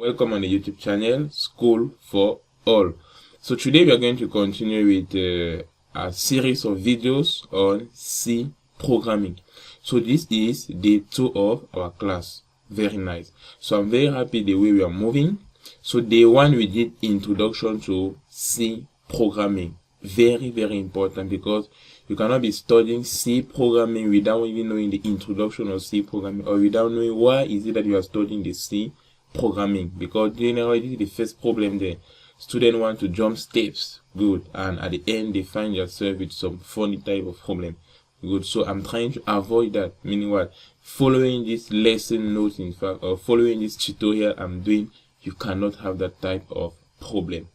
Welcome on the YouTube channel, School for All. So today we are going to continue with a series of videos on C programming. So this is day 2 of our class. Very nice. So I'm very happy the way we are moving. So day 1 we did introduction to C programming. Very important, because you cannot be studying C programming without even knowing the introduction of C programming, or without knowing why is it that you are studying the C programming, because generally this is the first problem there. Students want to jump steps, good, and at the end they find yourself with some funny type of problem, good. So I'm trying to avoid that, meaning what? Following this lesson notes, in fact, or following this tutorial I'm doing, you cannot have that type of problem.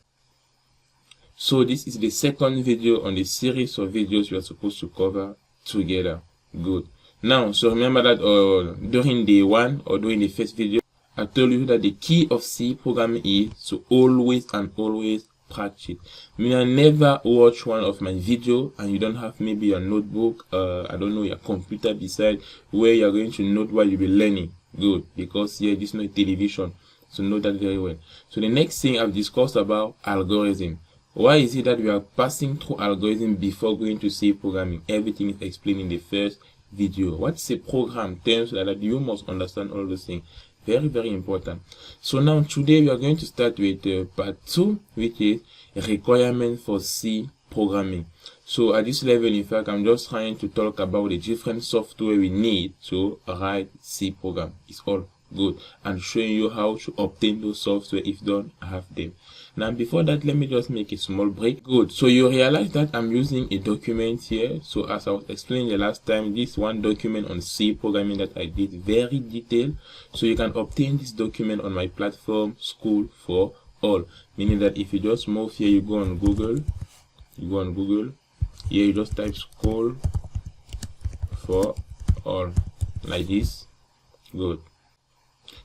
So this is the second video on the series of videos we are supposed to cover together, good. Now, so remember that during day 1 or during the first video, I told you that the key of C programming is to always practice. I mean, I never watch one of my video and you don't have maybe your notebook, I don't know, your computer beside where you're going to note what you'll be learning. Good, because here this is not television, so know that very well. So the next thing I've discussed about algorithm. Why is it that we are passing through algorithm before going to C programming? Everything is explained in the first video. What's a program? Terms like that, you must understand all those things. Very important. So now today we are going to start with part 2, which is requirement for C programming. So at this level, in fact, I'm just trying to talk about the different software we need to write C program. It's all good, and showing you how to obtain those software if you don't have them. Now before that, let me just make a small break. Good. So you realize that I'm using a document here. So as I was explaining the last time, this one document on C programming that I did, very detailed. So you can obtain this document on my platform, School for All. Meaning that if you just move here, you go on Google. Here you just type School for All like this. Good.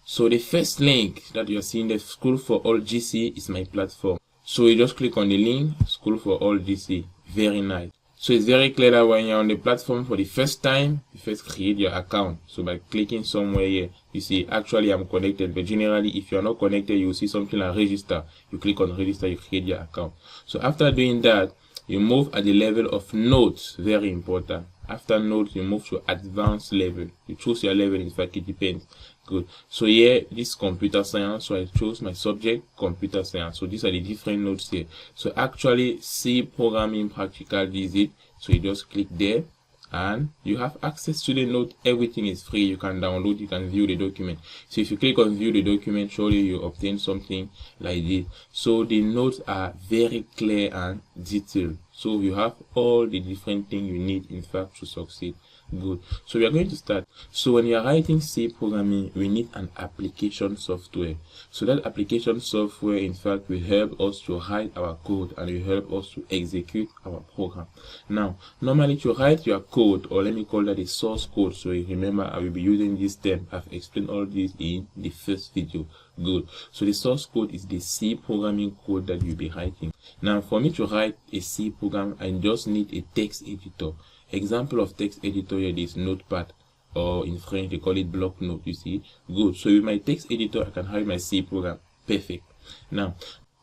So the first link that you're seeing, the School for All GCE, is my platform. So you just click on the link, School for All GCE. Very nice. So it's very clear that when you're on the platform for the first time, you first create your account. So by clicking somewhere here, you see actually I'm connected, but generally if you're not connected, you will see something like register. You click on register, you create your account. So after doing that, you move at the level of notes. Very important. After notes, you move to advanced level. You choose your level, in fact it depends. Good. So here, this is computer science, so I chose my subject, computer science. So these are the different notes here. So actually, C programming practical visit. So you just click there and you have access to the note. Everything is free. You can download, you can view the document. So if you click on view the document, surely you obtain something like this. So the notes are very clear and detailed. So you have all the different things you need, in fact, to succeed. Good. So we are going to start. So when you are writing C programming, we need an application software. So that application software, in fact, will help us to write our code and will help us to execute our program. Now, normally to write your code, or let me call that a source code. So you remember, I will be using this term. I've explained all this in the first video. Good. So the source code is the C programming code that you'll be writing. Now, for me to write a C program, I just need a text editor. Example of text editor here is Notepad, or in French they call it block note. You see, good. So with my text editor, I can write my C program. Perfect. Now,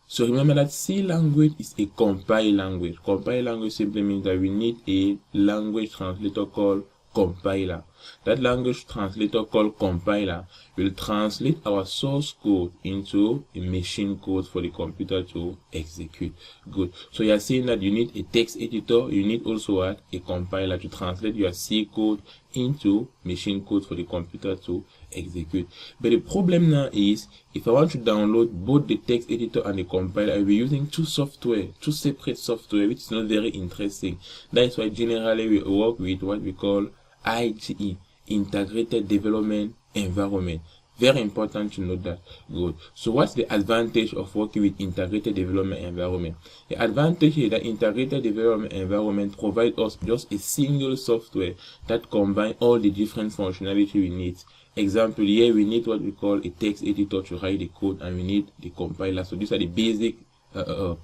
so remember that C language is a compile language. Compile language simply means that we need a language translator called compiler. That language translator called compiler will translate our source code into a machine code for the computer to execute. Good. So you are saying that you need a text editor, you need also a compiler to translate your C code into machine code for the computer to execute. But the problem now is, if I want to download both the text editor and the compiler, I will be using two separate software, which is not very interesting. That is why generally we work with what we call IDE, Integrated Development Environment. Very important to note that. Good. So what's the advantage of working with Integrated Development Environment? The advantage is that Integrated Development Environment provides us just a single software that combines all the different functionality we need. Example, here we need what we call a text editor to write the code, and we need the compiler. So these are the basic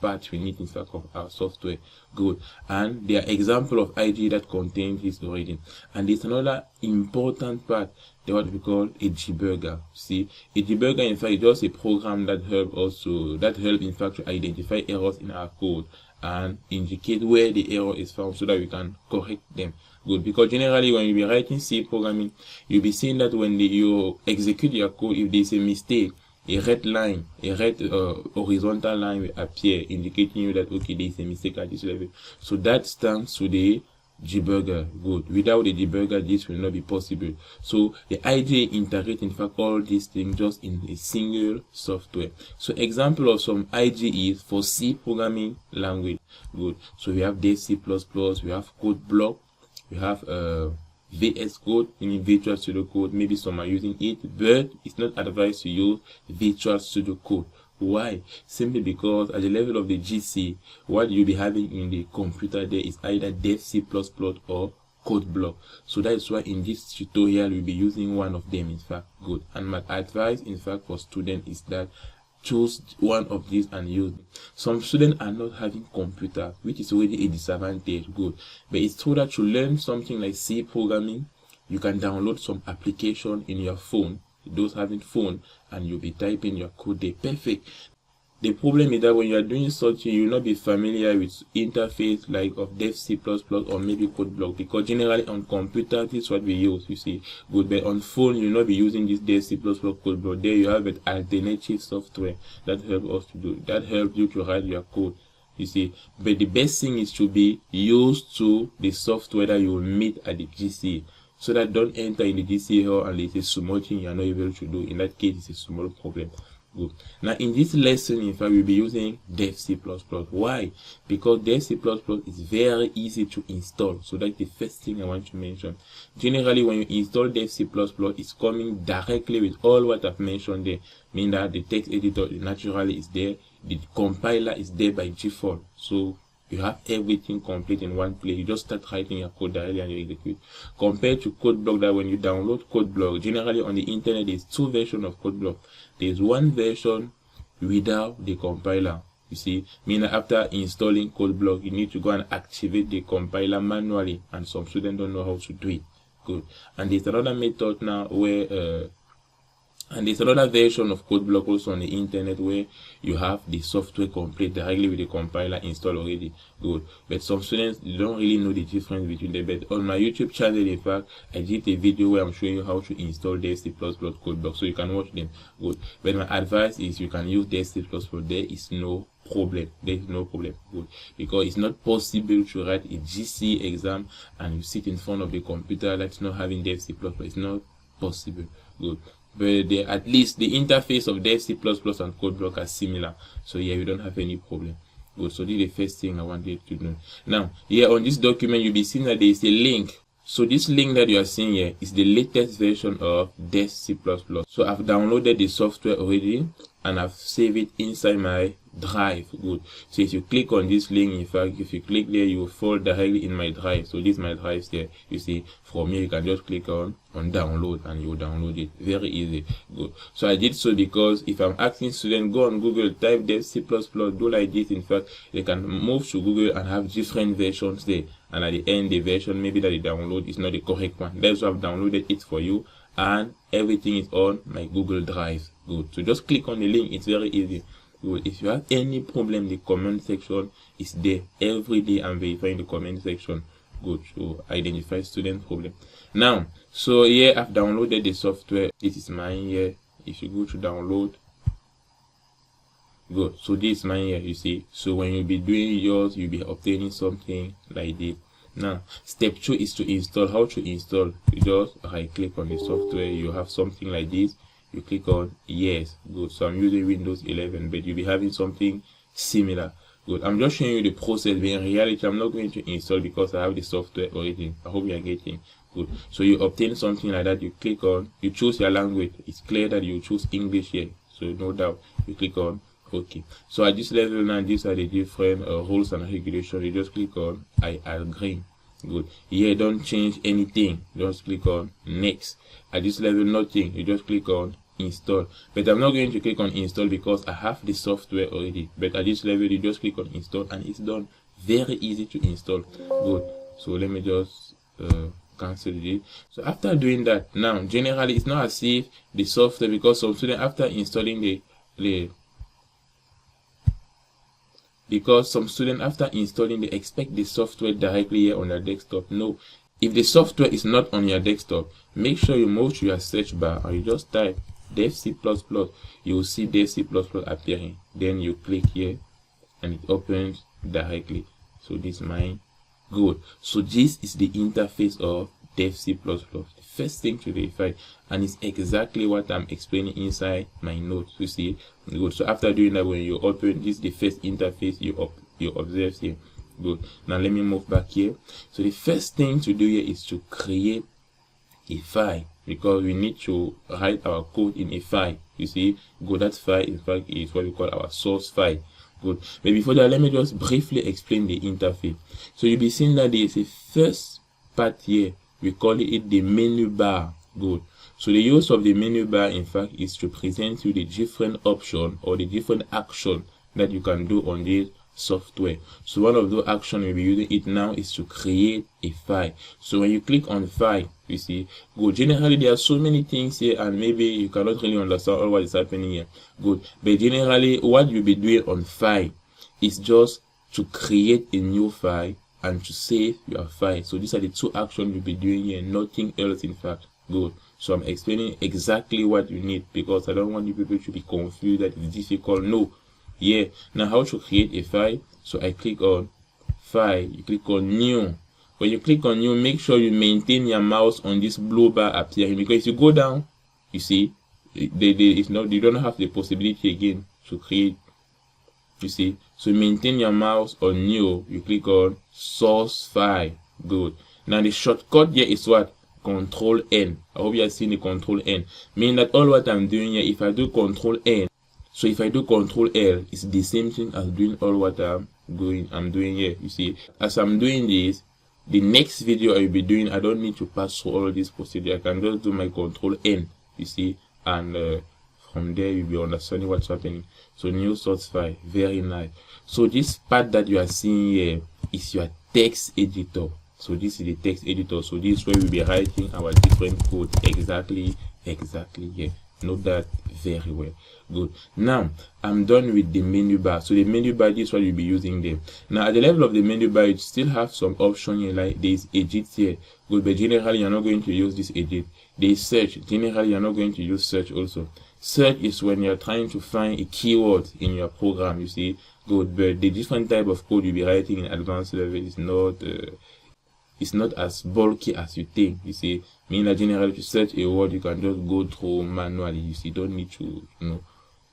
part we need in fact of our software. Good. And there are example of IDE that contain this already. And there's another important part, what we call a debugger. See, a debugger in fact is just a program that help in fact to identify errors in our code and indicate where the error is found so that we can correct them. Good. Because generally when you be writing C programming, you'll be seeing that when you execute your code, if there's a mistake, a red line, a red horizontal line will appear indicating you that okay, there is a mistake at this level. So that stands to the debugger. Good. Without the debugger, this will not be possible. So the IDE integrates in fact all these things just in a single software. So example of some IDEs for C programming language. Good. So we have Dev C++, we have Code Block, we have VS Code, meaning Visual Studio Code. Maybe some are using it, but it's not advised to use Visual Studio Code. Why? Simply because at the level of the GC, what you'll be having in the computer there is either Dev C++ or Code Block. So that is why in this tutorial we'll be using one of them in fact. Good. And my advice in fact for students is that choose one of these and use it. Some students are not having computers, which is already a disadvantage. Good. But it's true that to learn something like C programming, you can download some application in your phone, those having phone, and you'll be typing your code there. Perfect. The problem is that when you are doing such, you will not be familiar with interface like of Dev C++ or maybe Code Block, because generally on computer this is what we use, you see. Good. But on phone you will not be using this Dev C++ Code Block. There you have an alternative software that helps us to do, that helps you to write your code, you see. But the best thing is to be used to the software that you will meet at the GC, so that don't enter in the GC hall and it's a small thing you are not able to do. In that case, it's a small problem. Good. Now in this lesson in fact we'll be using Dev C++. Why? Because Dev C++ is very easy to install. So that's the first thing I want to mention. Generally when you install Dev C++, it's coming directly with all what I've mentioned there. Meaning that the text editor naturally is there, the compiler is there by default. So you have everything complete in one place. You just start writing your code directly and you execute. Compared to Code Block, that when you download Code Block, generally on the internet there's two versions of Code Block. There's one version without the compiler, you see, meaning after installing Code Block you need to go and activate the compiler manually, and some students don't know how to do it. Good. And there's another method now where and there's another version of Code Block also on the internet where you have the software complete directly with the compiler installed already. Good. But some students don't really know the difference between them. But on my YouTube channel, in fact, I did a video where I'm showing you how to install Dev C++ Code Block, so you can watch them. Good. But my advice is you can use Dev C++. There is no problem. There is no problem. Good. Because it's not possible to write a GC exam and you sit in front of the computer that's not having Dev C++. It's not possible. Good. But at least the interface of Dev C++ and Code Block are similar. So yeah, you don't have any problem. Good. So this is the first thing I wanted to know. Now, here on this document, you'll be seeing that there is a link. So this link that you are seeing here is the latest version of Dev C++. So I've downloaded the software already and I've saved it inside my drive. Good. So if you click on this link, in fact, if you click there, you will fall directly in my drive. So this is my drive here. You see, from here you can just click on download and you will download it. Very easy. Good. So I did so because if I'm asking students, go on Google, type Dev C++, do like this. In fact, they can move to Google and have different versions there. And at the end, the version maybe that they download is not the correct one. That's why I've downloaded it for you. And everything is on my Google Drive. Good. So just click on the link. It's very easy. Good. If you have any problem, the comment section is there. Every day I'm verifying the comment section. Good. To identify student problem. Now, so here I've downloaded the software. This is mine here. If you go to download. Good. So this is mine here, you see. So when you'll be doing yours, you'll be obtaining something like this. Now, step 2 is to install. How to install? You just right click on the software. You have something like this. You click on yes. Good. So I'm using Windows 11, but you'll be having something similar. Good. I'm just showing you the process, but in reality I'm not going to install because I have the software already. I hope you are getting. Good. So you obtain something like that. You click on, you choose your language. It's clear that you choose English here, so no doubt. You click on OK. So at this level now, these are the different rules and regulations. You just click on I agree. Good. Here don't change anything. Just click on next. At this level, nothing. You just click on install, but I'm not going to click on install because I have the software already. But at this level, you just click on install and it's done. Very easy to install. Good. So let me just cancel it. So after doing that, now generally it's not as if the software, because some students after installing because some students after installing they expect the software directly here on their desktop. No, if the software is not on your desktop, make sure you move to your search bar and you just type dev C++. You will see dev C++ appearing. Then you click here and it opens directly. So this is mine. Good. So this is the interface of dev C++. The first thing to verify, and it's exactly what I'm explaining inside my notes. You see, good. So after doing that, when you open this, the first interface you observe here. Good. Now let me move back here. So the first thing to do here is to create a file, because we need to write our code in a file. You see, good. That file in fact is what we call our source file. Good. But before that, let me just briefly explain the interface. So you'll be seeing that there is a first part here. We call it the menu bar. Good. So the use of the menu bar, in fact, is to present you the different options or the different action that you can do on this software. So one of those actions we'll be using it now is to create a file. So when you click on file, you see, good. Generally there are so many things here and maybe you cannot really understand all what is happening here. Good. But generally what you'll be doing on file is just to create a new file and to save your file. So these are the two actions you'll be doing here, nothing else in fact. Good. So I'm explaining exactly what you need because I don't want you people to be confused that it's difficult. No. Yeah. Now how to create a file? So I click on file, you click on new. When you click on new, make sure you maintain your mouse on this blue bar appearing, because if you go down, you see, it's not, you don't have the possibility again to create. You see, so maintain your mouse on new, you click on source file. Good. Now the shortcut here is what? Control N. I hope you are seeing the Control N. Meaning that all what I'm doing here, if I do Control N, so if I do Control L, it's the same thing as doing all what I'm doing here. You see, as I'm doing this, the next video I will be doing, I don't need to pass through all this procedure. I can just do my Control N, you see, and from there you'll be understanding what's happening. So new source file, very nice. So this part that you are seeing here is your text editor. So this is the text editor. So this is where we'll be writing our different code exactly here. Note that very well. Good. Now I'm done with the menu bar. So the menu bar, this is what you'll be using there. Now at the level of the menu bar, you still have some options here, like there's edit here. Good, but generally you're not going to use this edit. There's search. Generally you're not going to use search also. Search is when you're trying to find a keyword in your program, you see. Good, but the different type of code you'll be writing in advanced level is not it's not as bulky as you think, you see. Meaning that generally if you search a word, you can just go through manually, you see. Don't need to, you know.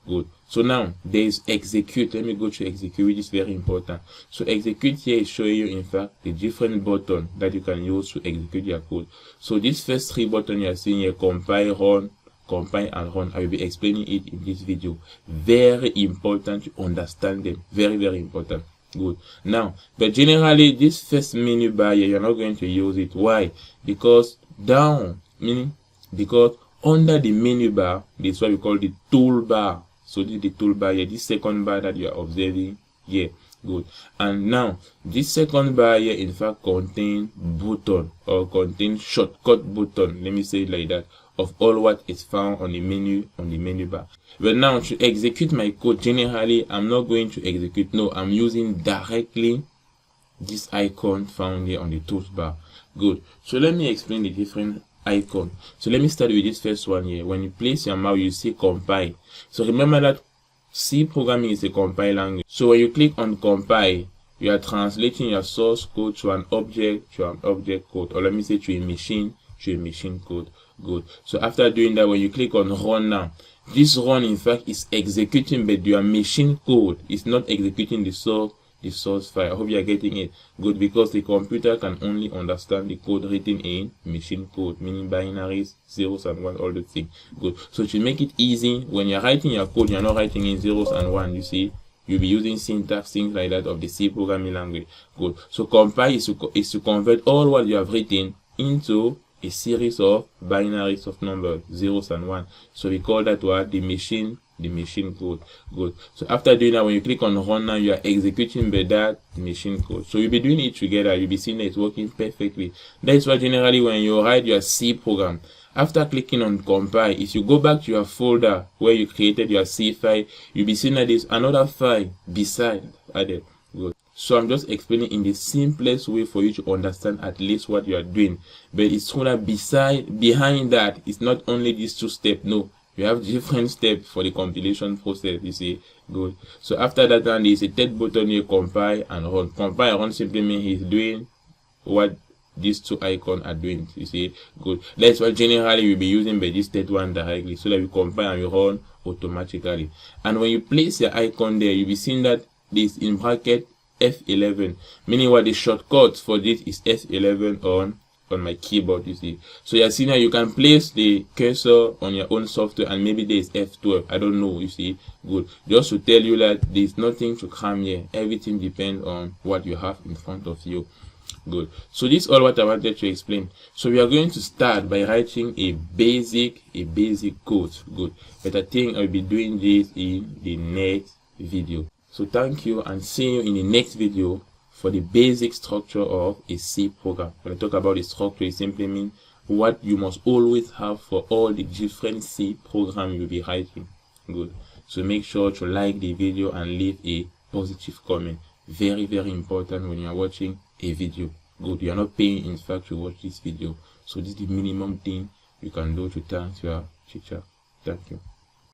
Good. So now there is execute. Let me go to execute, which is very important. So execute here is showing you in fact the different buttons that you can use to execute your code. So these first three buttons you are seeing here, compile, run, compile and run, I will be explaining it in this video. Very important to understand them. Very, very important. Good. Now, but generally this first menu bar here, you're not going to use it. Why? Because down, meaning because under the menu bar, this is what we call the toolbar. So this is the toolbar here, this second bar that you are observing here. Good. And now this second bar here in fact contain button or contain shortcut button, let me say it like that, of all what is found on the menu bar. But now to execute my code, generally I'm not going to execute. No, I'm using directly this icon found here on the toolbar. Good. So let me explain the different icon. So let me start with this first one here. When you place your mouse, you see compile. So remember that C programming is a compile language. So when you click on compile, you are translating your source code to an object code, or let me say to a machine code. Good. So after doing that, when you click on run now, this run in fact is executing, but your machine code is not executing the source file. I hope you are getting it. Good, because the computer can only understand the code written in machine code, meaning binaries, zeros and one, all the things. Good. So to make it easy, when you're writing your code, you're not writing in zeros and one, you see. You'll be using syntax, things like that of the C programming language. Good. So compile is to convert all what you have written into a series of binaries of numbers, zeros and one. So we call that what? The machine code. Good. So after doing that, when you click on run now, you are executing by that machine code. So you'll be doing it together. You'll be seeing that it's working perfectly. That's why generally when you write your C program, after clicking on compile, if you go back to your folder where you created your C file, you'll be seeing that there's another file beside added. Good. So I'm just explaining in the simplest way for you to understand at least what you are doing. But it's true that behind that, it's not only these two steps. No, you have different steps for the compilation process. You see, good. So after that, then there's a third button here, compile and run. Compile and run simply means he's doing what these two icons are doing. You see, good. That's what generally we'll be using by this third one directly, so that we compile and we run automatically. And when you place your icon there, you'll be seeing that this in bracket F11, meaning what the shortcut for this is F11 on my keyboard. You see, so you're seeing that you can place the cursor on your own software and maybe there is F12, I don't know. You see, good. Just to tell you that there's nothing to cram here, everything depends on what you have in front of you. Good. So this is all what I wanted to explain. So we are going to start by writing a basic code. Good. But I think I'll be doing this in the next video. So thank you and see you in the next video for the basic structure of a C program. When I talk about the structure, it simply means what you must always have for all the different C programs you'll be writing. Good. So make sure to like the video and leave a positive comment. Very important when you are watching a video. Good. You are not paying in fact to watch this video. So this is the minimum thing you can do to thank your teacher. Thank you.